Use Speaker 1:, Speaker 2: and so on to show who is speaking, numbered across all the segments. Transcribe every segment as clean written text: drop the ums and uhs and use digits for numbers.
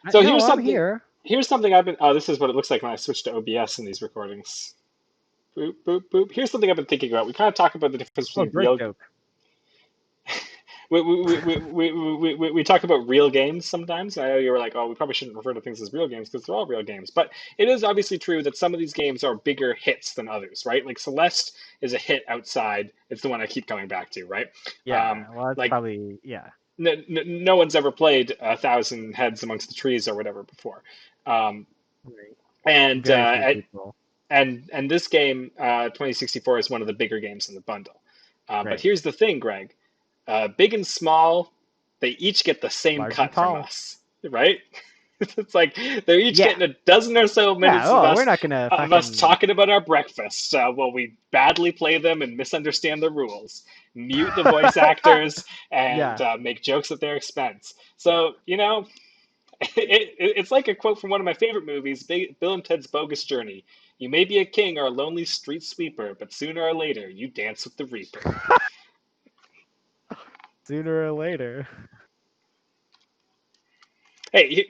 Speaker 1: So
Speaker 2: No, I'm here.
Speaker 1: here's something I've been. Oh, this is what it looks like when I switch to OBS in these recordings. Boop boop boop. Here's something I've been thinking about. We kind of talk about the difference
Speaker 2: Oh,
Speaker 1: between
Speaker 2: great
Speaker 1: real.
Speaker 2: joke.
Speaker 1: We talk about real games sometimes. I know you were like, oh, we probably shouldn't refer to things as real games because they're all real games. But it is obviously true that some of these games are bigger hits than others, right? Like Celeste is a hit outside. It's the one I keep coming back to, right?
Speaker 2: Yeah, well, that's
Speaker 1: Like
Speaker 2: probably yeah.
Speaker 1: no one's ever played A Thousand Heads Amongst the Trees or whatever before. Um,
Speaker 2: Right.
Speaker 1: and
Speaker 2: Very few people.
Speaker 1: and this game, 2064, is one of the bigger games in the bundle. But
Speaker 2: Right.
Speaker 1: here's the thing, Greg. Big and small, they each get the same
Speaker 2: Large and
Speaker 1: cut from
Speaker 2: tall.
Speaker 1: us, right? It's like they're each
Speaker 2: Yeah.
Speaker 1: getting a dozen or so
Speaker 2: Yeah.
Speaker 1: minutes
Speaker 2: Oh, we're not gonna
Speaker 1: of us
Speaker 2: fucking.
Speaker 1: talking about our breakfasts while we badly play them and misunderstand the rules, mute the voice actors, and
Speaker 2: Yeah.
Speaker 1: make jokes at their expense. So it's like a quote from one of my favorite movies, Bill and Ted's Bogus Journey. You may be a king or a lonely street sweeper, but sooner or later you dance with the Reaper.
Speaker 2: Sooner or later.
Speaker 1: Hey,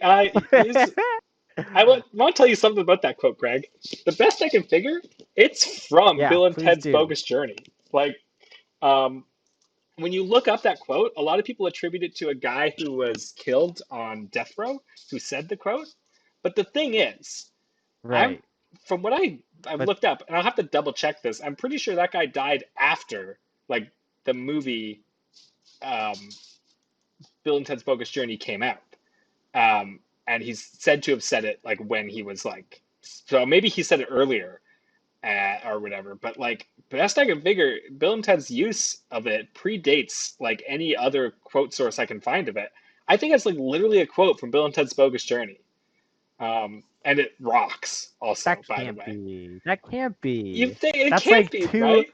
Speaker 1: want to tell you something about that quote, Greg. The best I can figure, it's from
Speaker 2: Yeah.
Speaker 1: Bill and
Speaker 2: Please
Speaker 1: Ted's
Speaker 2: do.
Speaker 1: Bogus Journey. Like, um, when you look up that quote, a lot of people attribute it to a guy who was killed on death row who said the quote. But the thing is, I'm
Speaker 2: Right.
Speaker 1: from what I've
Speaker 2: But
Speaker 1: looked up, and I'll have to double check this. I'm pretty sure that guy died after like the movie um, Bill and Ted's Bogus Journey came out, and he's said to have said it like when he was like, so maybe he said it earlier or whatever. But like best I can figure, Bill and Ted's use of it predates like any other quote source I can find of it. I think it's like literally a quote from Bill and Ted's Bogus Journey. And it rocks
Speaker 2: that
Speaker 1: also, by the
Speaker 2: can't
Speaker 1: way.
Speaker 2: be. That can't
Speaker 1: You
Speaker 2: be.
Speaker 1: think it
Speaker 2: That's
Speaker 1: can't
Speaker 2: like
Speaker 1: be,
Speaker 2: two.
Speaker 1: right?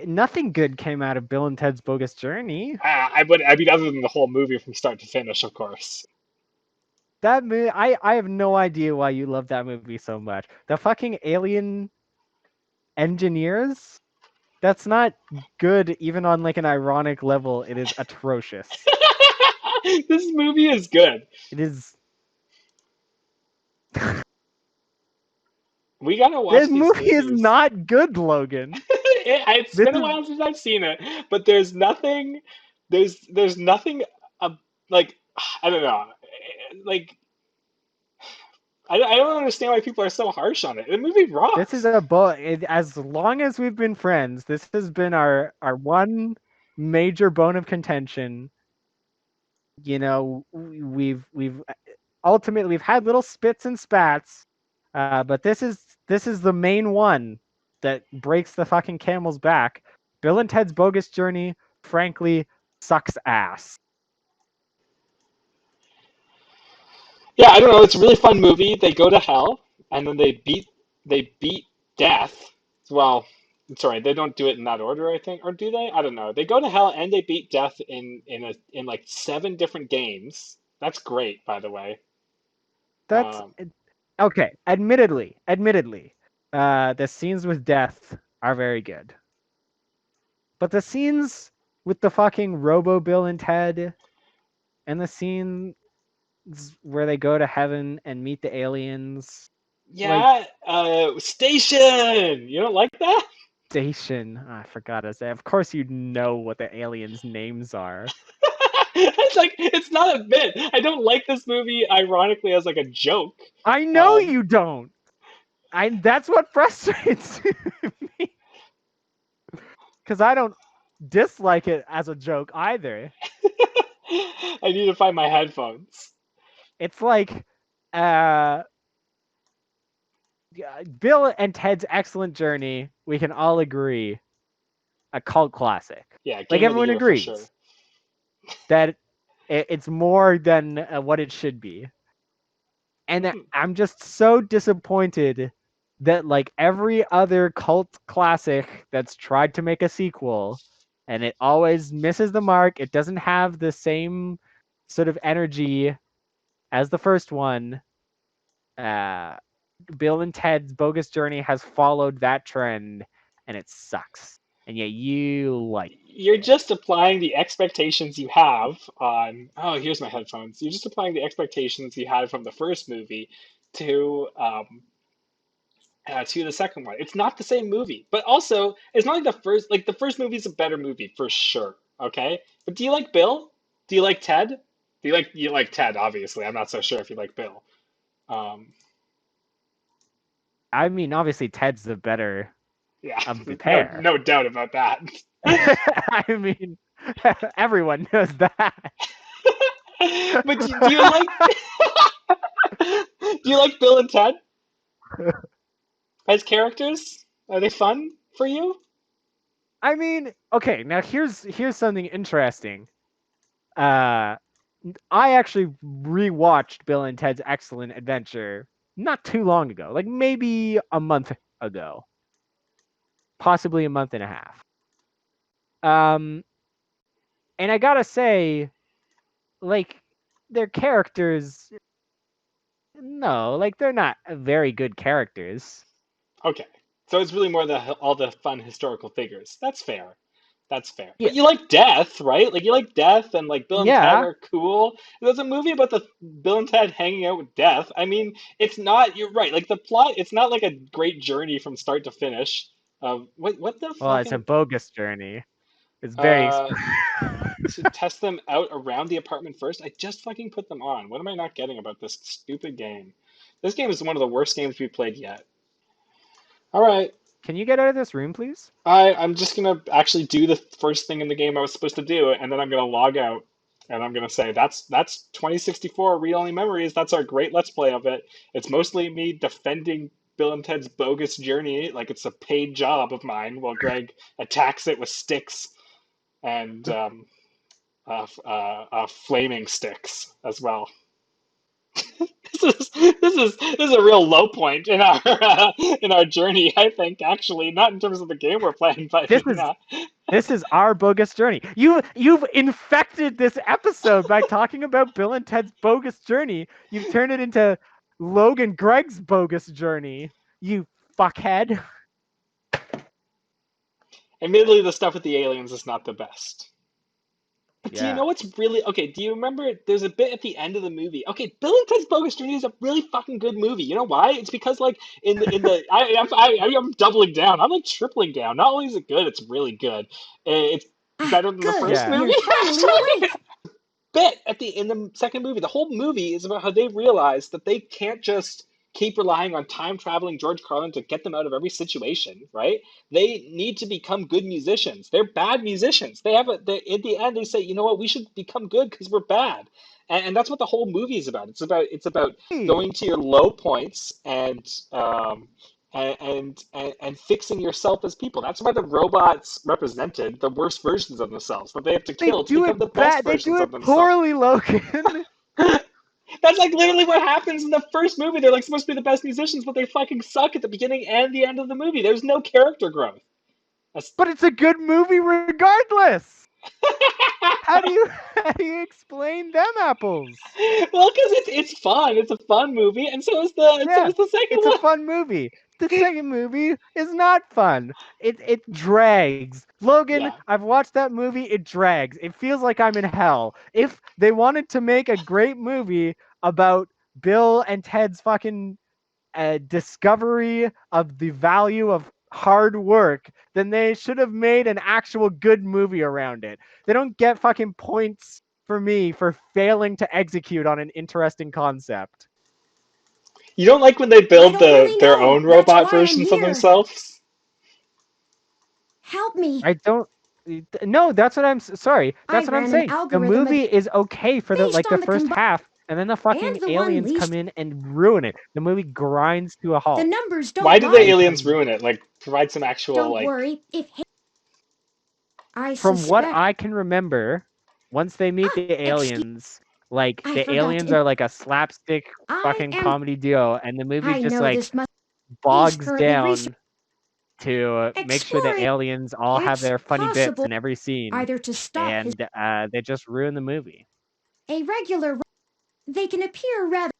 Speaker 2: Nothing good came out of Bill and Ted's Bogus Journey.
Speaker 1: I mean, other than the whole movie from start to finish, of course.
Speaker 2: That movie, I have no idea why you love that movie so much. The fucking alien engineers. That's not good, even on like an ironic level. It is atrocious.
Speaker 1: This movie is good.
Speaker 2: It is.
Speaker 1: We gotta
Speaker 2: This
Speaker 1: watch these
Speaker 2: movie is
Speaker 1: movies.
Speaker 2: not good, Logan.
Speaker 1: It's
Speaker 2: This
Speaker 1: been a
Speaker 2: is
Speaker 1: while since I've seen it, but there's nothing. There's nothing. Like I don't know. Like I don't understand why people are so harsh on it. The movie
Speaker 2: this is
Speaker 1: rocks.
Speaker 2: a as long as we've been friends, this has been our one major bone of contention. You know, we've ultimately we've had little spits and spats, but this is the main one that breaks the fucking camel's back. Bill and Ted's Bogus Journey, frankly, sucks ass.
Speaker 1: Yeah, I don't know. It's a really fun movie. They go to hell and then they beat death. Well, sorry, they don't do it in that order, I think, or do they? I don't know. They go to hell and they beat death in like 7 different games. That's great, by the way.
Speaker 2: That's
Speaker 1: Um,
Speaker 2: okay. Admittedly, the scenes with death are very good, but the scenes with the fucking Robo Bill and Ted and the scenes where they go to heaven and meet the aliens, like
Speaker 1: yeah, Station. You don't like that?
Speaker 2: Station. I forgot to say. Of course, you know what the aliens' names are.
Speaker 1: It's like it's not a bit. I don't like this movie. Ironically, as like a joke.
Speaker 2: I know
Speaker 1: Um,
Speaker 2: you don't. That's what frustrates me because I don't dislike it as a joke either.
Speaker 1: I need to find my headphones.
Speaker 2: It's like uh Bill and Ted's Excellent Journey, we can all agree, a cult classic.
Speaker 1: Yeah,
Speaker 2: Like
Speaker 1: game of the
Speaker 2: everyone
Speaker 1: year for sure.
Speaker 2: agrees that it's more than what it should be. And
Speaker 1: Hmm.
Speaker 2: I'm just so disappointed that like every other cult classic that's tried to make a sequel and it always misses the mark. It doesn't have the same sort of energy as the first one. Uh Bill and Ted's Bogus Journey has followed that trend and it sucks. and yet you like it.
Speaker 1: You're just applying the expectations you have on. Oh, here's my headphones. You're just applying the expectations you had from the first movie to to the second one. It's not the same movie, but also it's not like the first movie is a better movie for sure. Okay, but do you like Bill? Do you like Ted? You like Ted? Obviously, I'm not so sure if you like Bill. Um,
Speaker 2: I mean, obviously Ted's the better
Speaker 1: yeah,
Speaker 2: of the
Speaker 1: no
Speaker 2: pair.
Speaker 1: no doubt about that.
Speaker 2: I mean, everyone knows that.
Speaker 1: But do you like do you like Bill and Ted as characters? Are they fun for you?
Speaker 2: I mean, okay, now here's something interesting. I actually rewatched Bill and Ted's Excellent Adventure not too long ago, like maybe a month ago, possibly a month and a half. And I gotta say, like, their characters, no, like they're not very good characters.
Speaker 1: Okay, so it's really more all the fun historical figures. That's fair. That's fair.
Speaker 2: Yeah,
Speaker 1: But you like Death, right? Like you like Death, and like Bill and Ted
Speaker 2: yeah.
Speaker 1: are cool. There's a movie about the Bill and Ted hanging out with Death. I mean, it's not. You're right. Like the plot, it's not like a great journey from start to finish. What the
Speaker 2: Well, it's a
Speaker 1: fucking
Speaker 2: bogus journey. It's very.
Speaker 1: uh to test them out around the apartment first? I just fucking put them on. What am I not getting about this stupid game? This game is one of the worst games we've played yet. All right.
Speaker 2: Can you get out of this room, please?
Speaker 1: I'm just gonna actually do the first thing in the game I was supposed to do, and then I'm gonna log out, and I'm gonna say that's 2064 read-only memories. That's our great Let's Play of it. It's mostly me defending Bill and Ted's Bogus Journey like it's a paid job of mine, while Greg attacks it with sticks and flaming sticks as well. This is a real low point in our journey. I think actually, not in terms of the game we're playing, but
Speaker 2: This is this is our bogus journey. You've infected this episode by talking about Bill and Ted's bogus journey. You've turned it into Logan Greg's bogus journey. You fuckhead.
Speaker 1: admittedly, the stuff with the aliens is not the best. But do you
Speaker 2: Yeah.
Speaker 1: know what's really okay? Do you remember there's a bit at the end of the movie? Okay, Bill and Ted's Bogus Journey is a really fucking good movie. You know why? It's because like I'm doubling down. I'm like tripling down. Not only is it good, it's really good. It's
Speaker 3: Ah,
Speaker 1: better than the
Speaker 3: good.
Speaker 1: first
Speaker 2: Yeah.
Speaker 1: movie.
Speaker 3: You're finally
Speaker 1: Actually.
Speaker 3: awake.
Speaker 1: Bit in the second movie. The whole movie is about how they realize that they can't just keep relying on time traveling George Carlin to get them out of every situation, right? They need to become good musicians. They're bad musicians. In the end they say, you know what, we should become good because we're bad. And that's what the whole movie is about. It's about
Speaker 2: Hey,
Speaker 1: going to your low points and fixing yourself as people. That's why the robots represented the worst versions of themselves that they have to
Speaker 2: they
Speaker 1: kill to
Speaker 2: do
Speaker 1: become
Speaker 2: it
Speaker 1: the best
Speaker 2: bad. They do
Speaker 1: versions of
Speaker 2: it
Speaker 1: themselves.
Speaker 2: poorly, Logan.
Speaker 1: That's like literally what happens in the first movie. They're like supposed to be the best musicians, but they fucking suck at the beginning and the end of the movie. There's no character growth. That's...
Speaker 2: But it's a good movie regardless. How do you explain them apples?
Speaker 1: Well, because it's fun. It's a fun movie, and so
Speaker 2: Yeah,
Speaker 1: is the second
Speaker 2: it's a
Speaker 1: one.
Speaker 2: fun movie. The second movie is not fun. It drags. Logan,
Speaker 1: Yeah.
Speaker 2: I've watched that movie. It drags. It feels like I'm in hell. If they wanted to make a great movie about Bill and Ted's fucking discovery of the value of hard work, then they should have made an actual good movie around it. They don't get fucking points for me for failing to execute on an interesting concept.
Speaker 1: You don't like when they
Speaker 3: I
Speaker 1: build
Speaker 3: don't really
Speaker 1: their
Speaker 3: know.
Speaker 1: own
Speaker 3: That's
Speaker 1: robot
Speaker 3: why I'm
Speaker 1: versions of
Speaker 3: here.
Speaker 1: themselves?
Speaker 3: Help me.
Speaker 2: I don't. No, that's what I'm sorry. That's
Speaker 3: I
Speaker 2: what I'm
Speaker 3: ran an
Speaker 2: saying. The
Speaker 3: algorithm
Speaker 2: movie is okay for the
Speaker 3: based on the
Speaker 2: first half, and then the fucking
Speaker 3: and the one
Speaker 2: aliens come
Speaker 3: least.
Speaker 2: in and ruin it. The movie grinds to a
Speaker 3: The
Speaker 2: halt.
Speaker 3: numbers don't
Speaker 1: Why did the
Speaker 3: lie.
Speaker 1: aliens ruin it? Like, provide some actual
Speaker 3: Don't
Speaker 1: like.
Speaker 3: worry. If I
Speaker 2: From what
Speaker 3: suspect.
Speaker 2: I can remember, once they meet the aliens, like
Speaker 3: I
Speaker 2: the
Speaker 3: forgot
Speaker 2: aliens
Speaker 3: to-
Speaker 2: are like a slapstick
Speaker 3: I
Speaker 2: fucking
Speaker 3: am.
Speaker 2: comedy duo, and the movie
Speaker 3: I
Speaker 2: just
Speaker 3: know
Speaker 2: like
Speaker 3: this must.
Speaker 2: bogs
Speaker 3: currently
Speaker 2: down
Speaker 3: research-
Speaker 2: to make sure the
Speaker 3: Exploring.
Speaker 2: aliens all have
Speaker 3: It's
Speaker 2: their funny bits
Speaker 3: possible
Speaker 2: in every scene,
Speaker 3: either to stop his
Speaker 2: and they just ruin the movie.
Speaker 3: a regular. They can appear rather,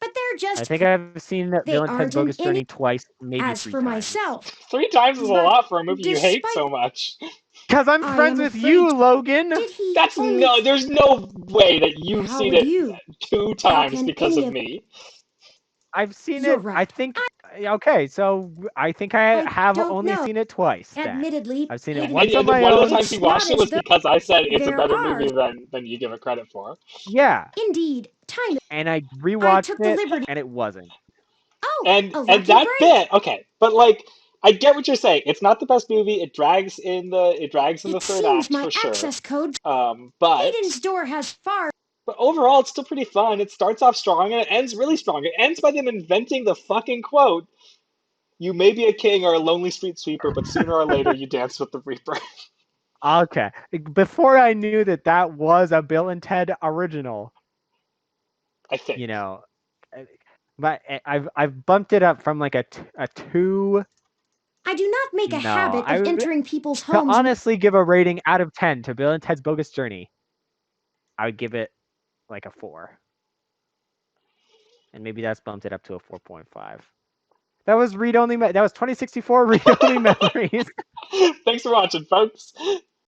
Speaker 3: but they're They're just
Speaker 2: I think I've seen
Speaker 3: They
Speaker 2: Bill and Ted's
Speaker 3: aren't in
Speaker 2: Bogus Journey twice, maybe
Speaker 3: as
Speaker 2: 3
Speaker 3: for
Speaker 2: times.
Speaker 3: myself.
Speaker 1: 3 times is a
Speaker 3: But
Speaker 1: lot for a movie you hate
Speaker 3: despite-
Speaker 1: so much.
Speaker 2: Because I'm
Speaker 3: I
Speaker 2: friends
Speaker 3: am
Speaker 2: with
Speaker 3: afraid-
Speaker 2: you, Logan.
Speaker 3: Did he
Speaker 1: That's
Speaker 3: only
Speaker 1: there's no way that you've
Speaker 3: How
Speaker 1: seen
Speaker 3: would
Speaker 1: it
Speaker 3: you?
Speaker 1: 2 times
Speaker 3: can
Speaker 1: because
Speaker 3: any
Speaker 1: of
Speaker 3: of-
Speaker 1: me.
Speaker 2: I've seen
Speaker 3: You're
Speaker 2: it. I
Speaker 3: right.
Speaker 2: think. Okay, so I think I
Speaker 3: I
Speaker 2: have
Speaker 3: don't
Speaker 2: only
Speaker 3: know.
Speaker 2: seen it twice. Then.
Speaker 3: Admittedly,
Speaker 2: I've seen it
Speaker 3: Hidden-
Speaker 2: once
Speaker 1: And
Speaker 2: on my
Speaker 1: one of
Speaker 2: own.
Speaker 1: the times you
Speaker 3: It's not
Speaker 1: watched it
Speaker 3: as
Speaker 1: was
Speaker 3: though
Speaker 1: because I said it's a
Speaker 3: there
Speaker 1: better
Speaker 3: are-
Speaker 1: movie than you give it credit for.
Speaker 2: Yeah,
Speaker 3: Indeed, time.
Speaker 2: and I rewatched
Speaker 3: took the
Speaker 2: it,
Speaker 3: liberty-
Speaker 2: and it wasn't.
Speaker 3: Oh,
Speaker 1: And
Speaker 3: a lucky
Speaker 1: that
Speaker 3: break.
Speaker 1: bit, okay, but like I get what you're saying. It's not the best movie. It drags in the
Speaker 3: It
Speaker 1: third
Speaker 3: seems
Speaker 1: act
Speaker 3: my
Speaker 1: for sure.
Speaker 3: access code.
Speaker 1: But
Speaker 3: Hayden's door has far.
Speaker 1: But overall, it's still pretty fun. It starts off strong and it ends really strong. It ends by them inventing the fucking quote, "You may be a king or a lonely street sweeper, but sooner or later you dance with the Reaper."
Speaker 2: Okay, before I knew that was a Bill and Ted original,
Speaker 1: I think.
Speaker 2: you know, but I've bumped it up from like a 2
Speaker 3: I do not make a
Speaker 2: No,
Speaker 3: habit
Speaker 2: I
Speaker 3: of
Speaker 2: would-
Speaker 3: entering people's
Speaker 2: to
Speaker 3: homes.
Speaker 2: honestly give a rating out of 10 to Bill and Ted's Bogus Journey. I would give it like a 4. And maybe that's bumped it up to a 4.5. That was read only. That was 2064 read only memories.
Speaker 1: Thanks for watching, folks.